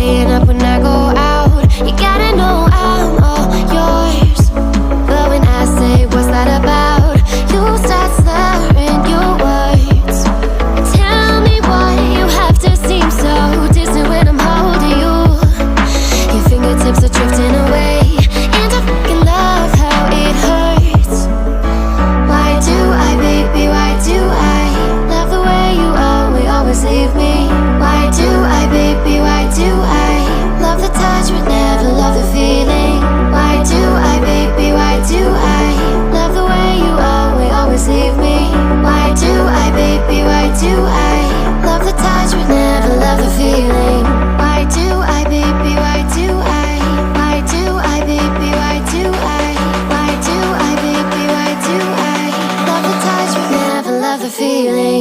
staying up when I go out. You gotta know I'm all yours. But when I say what's that about, you start slurring your words. Tell me why you have to seem so distant when I'm holding you. Your fingertips are drifting away, and I fucking love how it hurts. Why do I, baby, why do I love the way you always leave me? Why do I, baby, why do I love the touch but never love the feeling? Why do I, baby, why do I love the way you always leave me? Why do I, baby, why do I love the touch but never love the feeling? Why do I, baby, why do I? Why do I, baby, why do I? Why do I, baby, why do I love the touch but never love the feeling?